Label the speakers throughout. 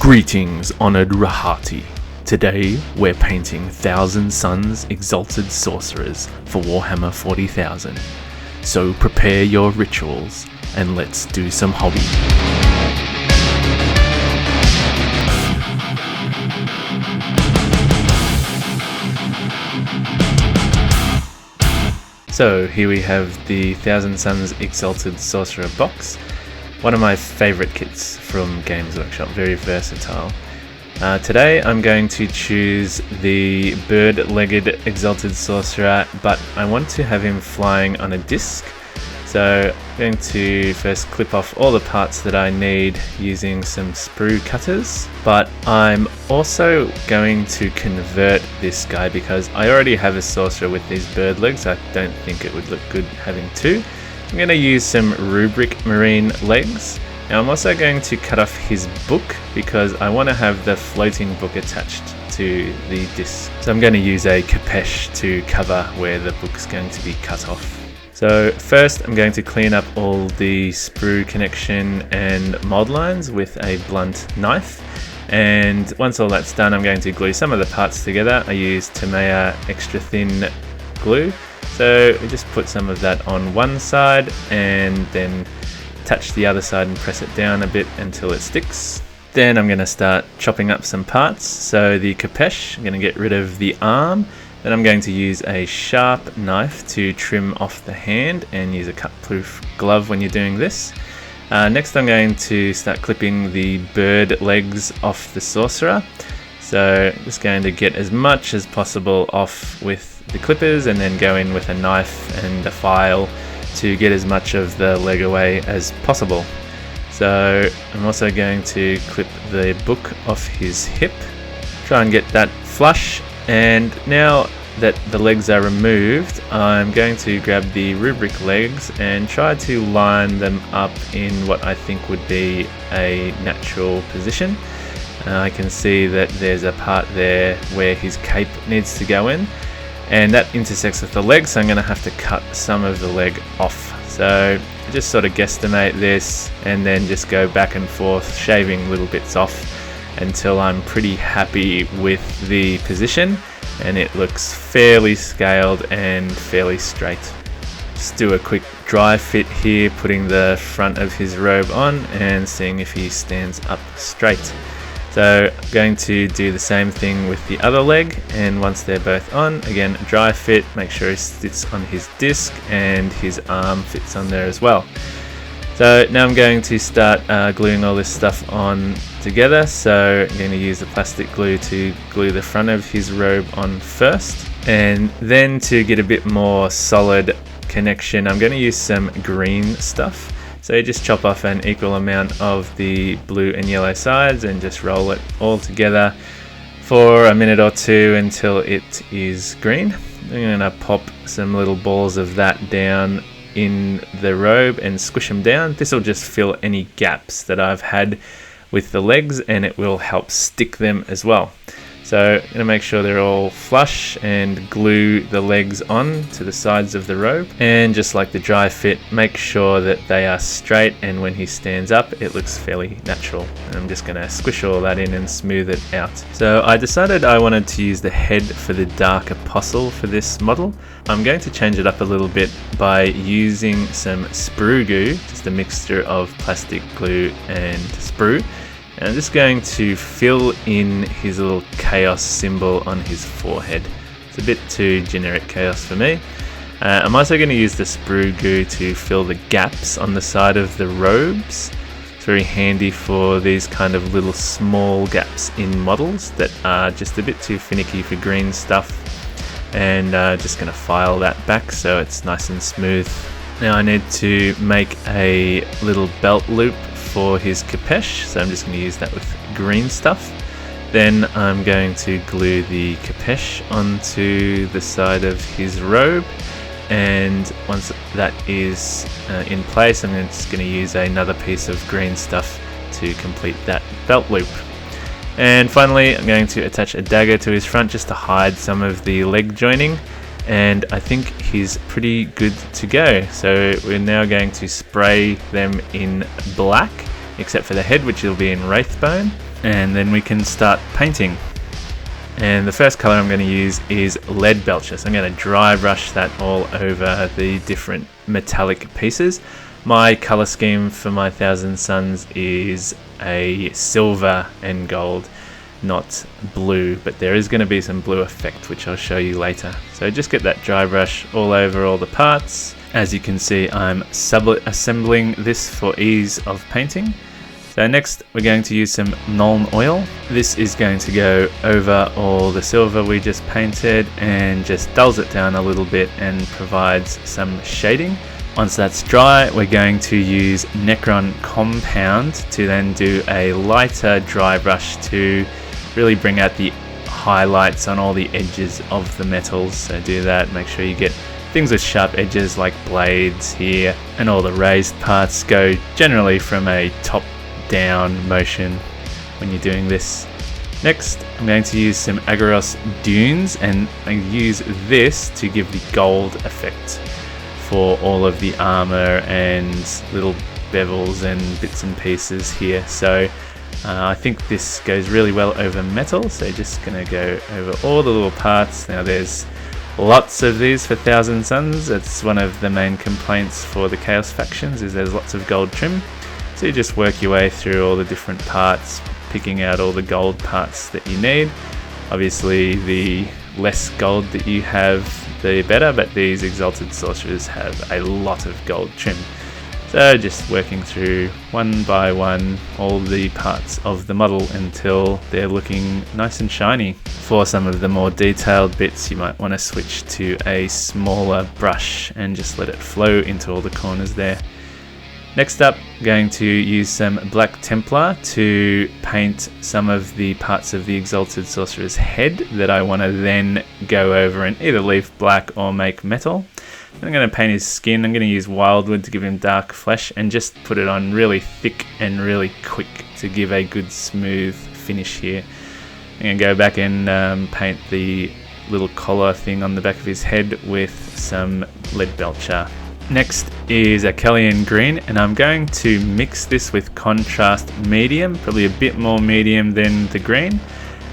Speaker 1: Greetings, honoured Rahati. Today we're painting Thousand Sons Exalted Sorcerers for Warhammer 40,000. So prepare your rituals and let's do some hobby. So here we have the Thousand Sons Exalted Sorcerer box. One of my favourite kits from Games Workshop, very versatile. Today I'm going to choose the bird-legged Exalted Sorcerer, but I want to have him flying on a disc. So I'm going to first clip off all the parts that I need using some sprue cutters, but I'm also going to convert this guy because I already have a sorcerer with these bird legs. I don't think it would look good having two. I'm going to use some rubric marine legs. Now I'm also going to cut off his book because I want to have the floating book attached to the disc. So I'm going to use a capeche to cover where the book's going to be cut off. So first I'm going to clean up all the sprue connection and mold lines with a blunt knife. And once all that's done, I'm going to glue some of the parts together. I use Tamiya extra thin glue. So we just put some of that on one side and then attach the other side and press it down a bit until it sticks. Then I'm going to start chopping up some parts. So the capeche, I'm going to get rid of the arm. Then I'm going to use a sharp knife to trim off the hand and use a cut-proof glove when you're doing this. Next I'm going to start clipping the bird legs off the sorcerer. So I'm just going to get as much as possible off with the clippers and then go in with a knife and a file to get as much of the leg away as possible. So I'm also going to clip the book off his hip, try and get that flush, and now that the legs are removed, I'm going to grab the rubric legs and try to line them up in what I think would be a natural position. I can see that there's a part there where his cape needs to go in, and that intersects with the leg, so I'm going to have to cut some of the leg off. So just sort of guesstimate this and then just go back and forth, shaving little bits off until I'm pretty happy with the position and it looks fairly scaled and fairly straight. Just do a quick dry fit here, putting the front of his robe on and seeing if he stands up straight. So I'm going to do the same thing with the other leg, and once they're both on, again a dry fit, make sure he sits on his disc and his arm fits on there as well. So now I'm going to start gluing all this stuff on together. So I'm going to use the plastic glue to glue the front of his robe on first, and then to get a bit more solid connection I'm going to use some green stuff. So you just chop off an equal amount of the blue and yellow sides and just roll it all together for a minute or two until it is green. I'm going to pop some little balls of that down in the robe and squish them down. This will just fill any gaps that I've had with the legs, and it will help stick them as well. So I'm going to make sure they're all flush and glue the legs on to the sides of the robe. And just like the dry fit, make sure that they are straight, and when he stands up it looks fairly natural. And I'm just going to squish all that in and smooth it out. So I decided I wanted to use the head for the Dark Apostle for this model. I'm going to change it up a little bit by using some sprue goo, just a mixture of plastic glue and sprue. And I'm just going to fill in his little chaos symbol on his forehead. It's a bit too generic chaos for me. I'm also going to use the sprue goo to fill the gaps on the side of the robes. It's very handy for these kind of little small gaps in models that are just a bit too finicky for green stuff. And just going to file that back so it's nice and smooth. Now I need to make a little belt loop for his capeche, so I'm just going to use that with green stuff. Then I'm going to glue the capeche onto the side of his robe, and once that is in place, I'm just going to use another piece of green stuff to complete that belt loop. And finally I'm going to attach a dagger to his front just to hide some of the leg joining, and I think he's pretty good to go. So we're now going to spray them in black, except for the head, which will be in Wraithbone. and then we can start painting. And the first color I'm going to use is lead belcher. So I'm going to dry brush that all over the different metallic pieces. My color scheme for my Thousand Sons is a silver and gold, not blue, but there is going to be some blue effect, which I'll show you later. So just get that dry brush all over all the parts. As you can see, I'm assembling this for ease of painting. So next we're going to use some Nuln oil. This is going to go over all the silver we just painted and just dulls it down a little bit and provides some shading. Once that's dry, we're going to use Necron Compound to then do a lighter dry brush to really bring out the highlights on all the edges of the metals. So do that, make sure you get things with sharp edges like blades here, and all the raised parts go generally from a top down motion when you're doing this. Next, I'm going to use some Agaros Dunes, and I use this to give the gold effect for all of the armor and little bevels and bits and pieces here. So I think this goes really well over metal, so just gonna go over all the little parts. Now there's lots of these for Thousand Sons. It's one of the main complaints for the Chaos factions, is there's lots of gold trim. So you just work your way through all the different parts, picking out all the gold parts that you need. Obviously the less gold that you have, the better, but these Exalted Sorcerers have a lot of gold trim. So just working through one by one all the parts of the model until they're looking nice and shiny. For some of the more detailed bits, you might want to switch to a smaller brush and just let it flow into all the corners there. Next up, I'm going to use some Black Templar to paint some of the parts of the Exalted Sorcerer's head that I want to then go over and either leave black or make metal. I'm going to paint his skin. I'm going to use Wildwood to give him dark flesh and just put it on really thick and really quick to give a good smooth finish here. I'm going to go back and paint the little collar thing on the back of his head with some lead belcher. Next is a Kellyan green, and I'm going to mix this with contrast medium, probably a bit more medium than the green.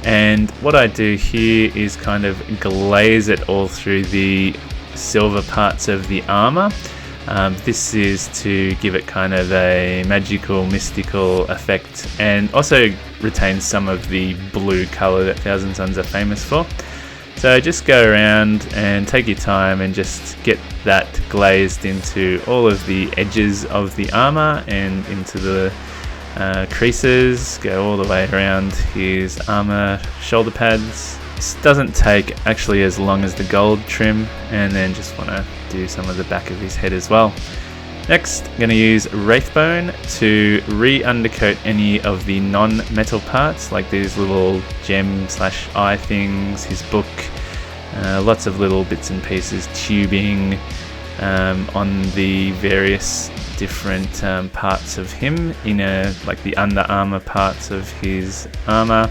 Speaker 1: And what I do here is kind of glaze it all through the silver parts of the armor. This is to give it kind of a magical, mystical effect, and also retain some of the blue color that Thousand Sons are famous for. So just go around and take your time and just get that glazed into all of the edges of the armor and into the creases. Go all the way around his armor shoulder pads. This doesn't take actually as long as the gold trim, and then just want to do some of the back of his head as well. Next, I'm going to use Wraithbone to re-undercoat any of the non-metal parts, like these little gem/eye things, his book, lots of little bits and pieces, tubing on the various different parts of him, like the under armor parts of his armor,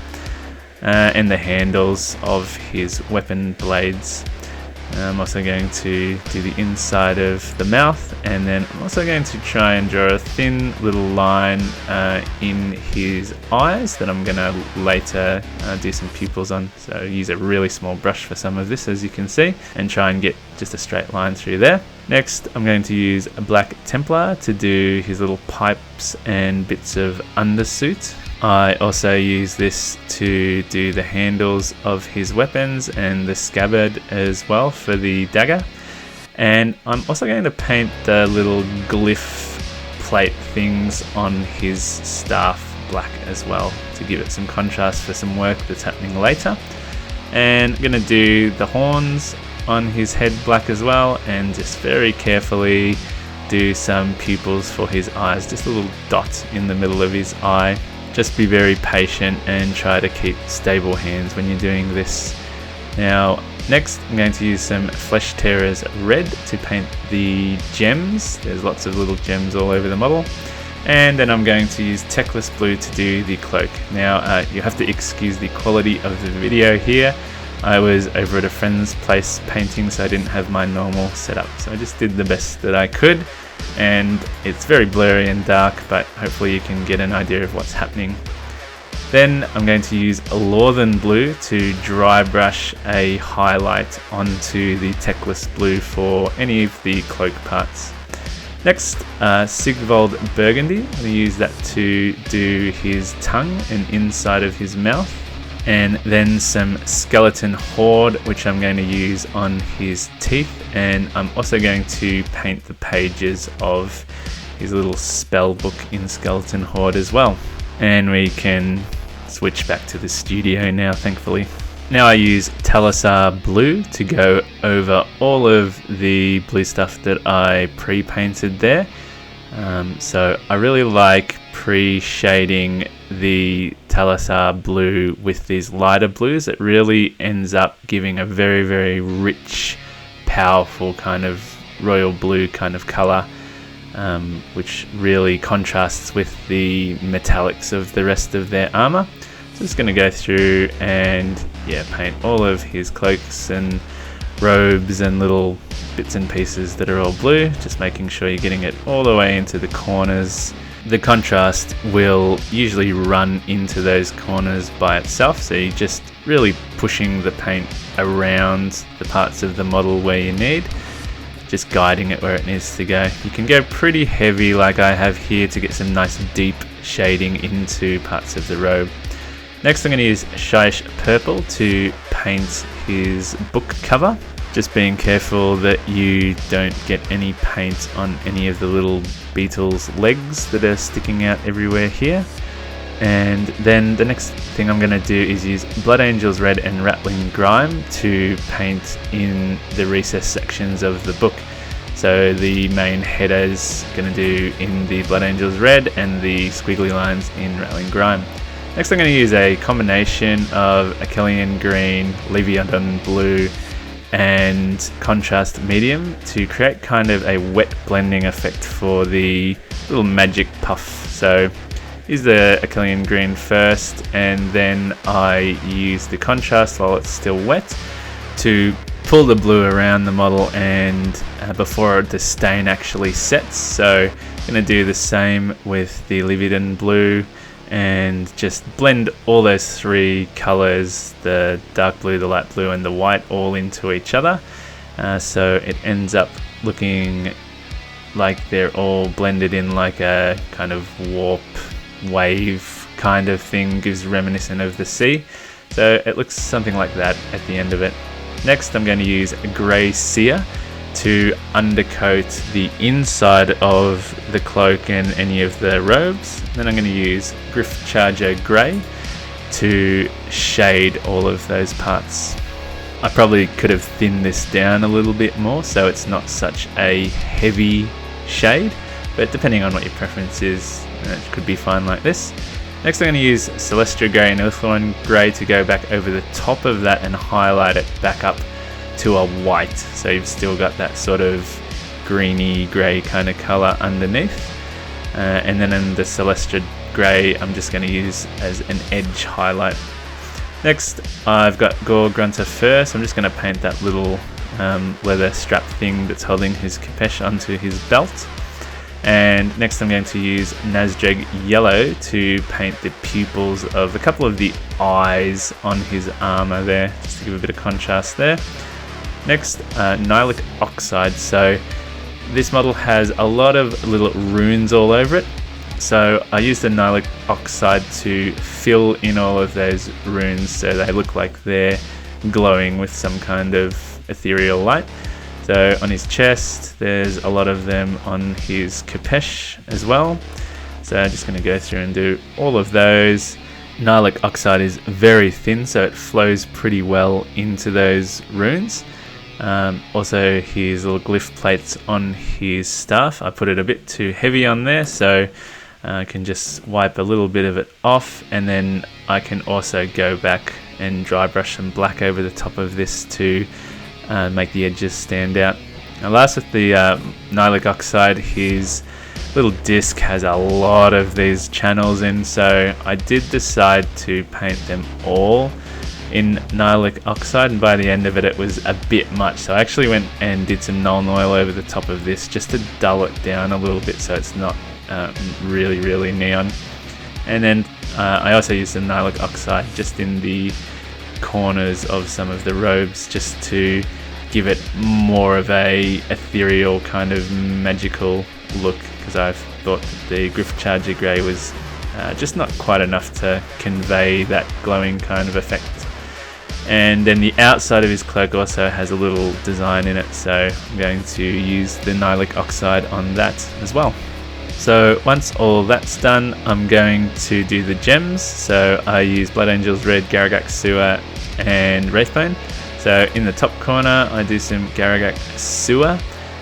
Speaker 1: and the handles of his weapon blades. I'm also going to do the inside of the mouth, and then I'm also going to try and draw a thin little line in his eyes that I'm going to later do some pupils on. So use a really small brush for some of this, as you can see, and try and get just a straight line through there. Next, I'm going to use a Black Templar to do his little pipes and bits of undersuit. I also use this to do the handles of his weapons and the scabbard as well for the dagger. And I'm also going to paint the little glyph plate things on his staff black as well to give it some contrast for some work that's happening later. And I'm going to do the horns on his head black as well, and just very carefully do some pupils for his eyes, just a little dot in the middle of his eye. Just be very patient and try to keep stable hands when you're doing this. Now, next I'm going to use some Flesh Tearers Red to paint the gems. There's lots of little gems all over the model. And then I'm going to use Techless Blue to do the cloak. Now, you have to excuse the quality of the video here. I was over at a friend's place painting, so I didn't have my normal setup. So I just did the best that I could. And it's very blurry and dark, but hopefully you can get an idea of what's happening. Then I'm going to use a Northern Blue to dry brush a highlight onto the Techless Blue for any of the cloak parts. Next, Sigvald Burgundy. I'm going to use that to do his tongue and inside of his mouth. And then some Skeleton Horde, which I'm going to use on his teeth. And I'm also going to paint the pages of his little spell book in Skeleton Horde as well. And we can switch back to the studio now, thankfully. Now I use Talisar Blue to go over all of the blue stuff that I pre-painted there. So I really like pre-shading the Talisar Blue with these lighter blues. It really ends up giving a very, very rich, powerful kind of royal blue kind of color. Which really contrasts with the metallics of the rest of their armor. So I'm just going to go through and paint all of his cloaks and robes and little bits and pieces that are all blue, just making sure you're getting it all the way into the corners. The contrast will usually run into those corners by itself, so you're just really pushing the paint around the parts of the model where you need, just guiding it where it needs to go. You can go pretty heavy like I have here to get some nice deep shading into parts of the robe. Next I'm going to use Shyish Purple to paint his book cover. Just being careful that you don't get any paint on any of the little beetles' legs that are sticking out everywhere here. And then the next thing I'm going to do is use Blood Angels Red and Rattling Grime to paint in the recess sections of the book. So the main header's going to do in the Blood Angels Red and the squiggly lines in Rattling Grime. Next I'm going to use a combination of Achillean Green, Leviathan Blue and Contrast Medium to create kind of a wet blending effect for the little magic puff. So use the Achillean Green first, and then I use the contrast while it's still wet to pull the blue around the model and before the stain actually sets. So I'm going to do the same with the Leviathan Blue and just blend all those three colors, the dark blue, the light blue and the white, all into each other, so it ends up looking like they're all blended in like a kind of warp wave kind of thing, gives reminiscent of the sea. So it looks something like that at the end of it. Next I'm going to use Grey Seer to undercoat the inside of the cloak and any of the robes. Then I'm going to use Griff Charger Grey to shade all of those parts. I probably could have thinned this down a little bit more so it's not such a heavy shade, but depending on what your preference is, it could be fine like this. Next I'm going to use Celestia Grey and Earththorn Grey to go back over the top of that and highlight it back up to a white, so you've still got that sort of greeny grey kind of colour underneath. And then in the Celestia Grey I'm just going to use as an edge highlight. Next I've got Gore Grunter Fur, so I'm just going to paint that little leather strap thing that's holding his Capesh onto his belt. And next I'm going to use Nazdrag Yellow to paint the pupils of a couple of the eyes on his armour there, just to give a bit of contrast there. Next, Nylic Oxide. So this model has a lot of little runes all over it. So I used the Nylic Oxide to fill in all of those runes so they look like they're glowing with some kind of ethereal light. So on his chest, there's a lot of them on his Capesh as well. So I'm just going to go through and do all of those. Nylic Oxide is very thin, so it flows pretty well into those runes. Also his little glyph plates on his staff, I put it a bit too heavy on there, so I can just wipe a little bit of it off, and then I can also go back and dry brush some black over the top of this to make the edges stand out. Now last with the Nylic Oxide, his little disc has a lot of these channels in, so I did decide to paint them all in Nylic Oxide, and by the end of it, it was a bit much. So I actually went and did some Nuln Oil over the top of this just to dull it down a little bit so it's not really neon. And then I also used some Nylic oxide just in the corners of some of the robes, just to give it more of a ethereal kind of magical look, because I thought that the Griff Charger Grey was just not quite enough to convey that glowing kind of effect. And then the outside of his cloak also has a little design in it, so I'm going to use the Nylic oxide on that as well. So once all that's done, I'm going to do the gems. So I use Blood Angel's Red, Garagak Sewer and Wraithbone. So in the top corner I do some Garagak Sewer,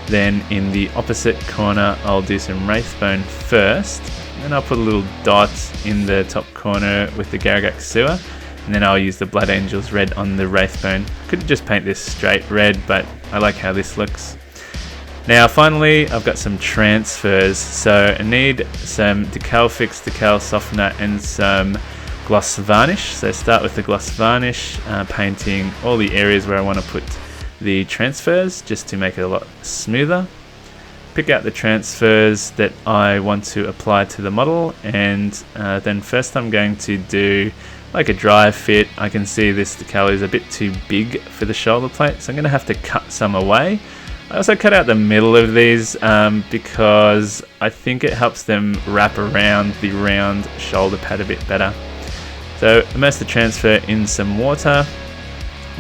Speaker 1: then in the opposite corner I'll do some Wraithbone first, and I'll put a little dot in the top corner with the Garagak Sewer, and then I'll use the Blood Angel's Red on the Wraithbone. Could just paint this straight red, but I like how this looks. Now finally I've got some transfers, so I need some Decal Fix, Decal Softener and some Gloss Varnish. So start with the Gloss Varnish, painting all the areas where I want to put the transfers just to make it a lot smoother. Pick out the transfers that I want to apply to the model, and then first I'm going to do like a dry fit. I can see this decal is a bit too big for the shoulder plate, so I'm going to have to cut some away. I also cut out the middle of these because I think it helps them wrap around the round shoulder pad a bit better. So immerse the transfer in some water.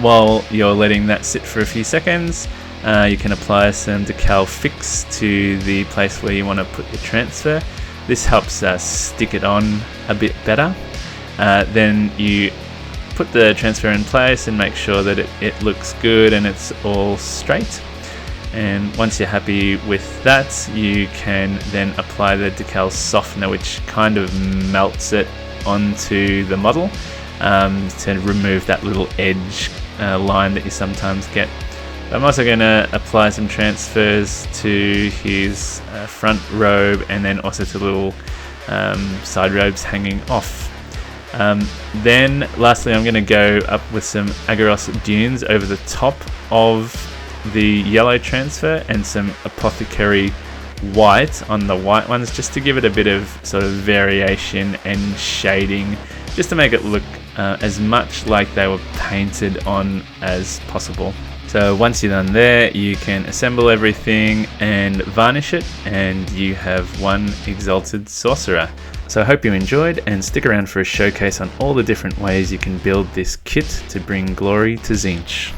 Speaker 1: While you're letting that sit for a few seconds, you can apply some Decal Fix to the place where you want to put your transfer. This helps stick it on a bit better. Then you put the transfer in place and make sure that it looks good and it's all straight. And once you're happy with that, you can then apply the Decal Softener, which kind of melts it onto the model to remove that little edge line that you sometimes get. I'm also going to apply some transfers to his front robe, and then also to little side robes hanging off. Then lastly I'm going to go up with some Agaros Dunes over the top of the yellow transfer and some Apothecary white on the white ones, just to give it a bit of sort of variation and shading, just to make it look as much like they were painted on as possible. So once you're done there, you can assemble everything and varnish it, and you have one Exalted Sorcerer. So I hope you enjoyed, and stick around for a showcase on all the different ways you can build this kit to bring glory to Tzeentch.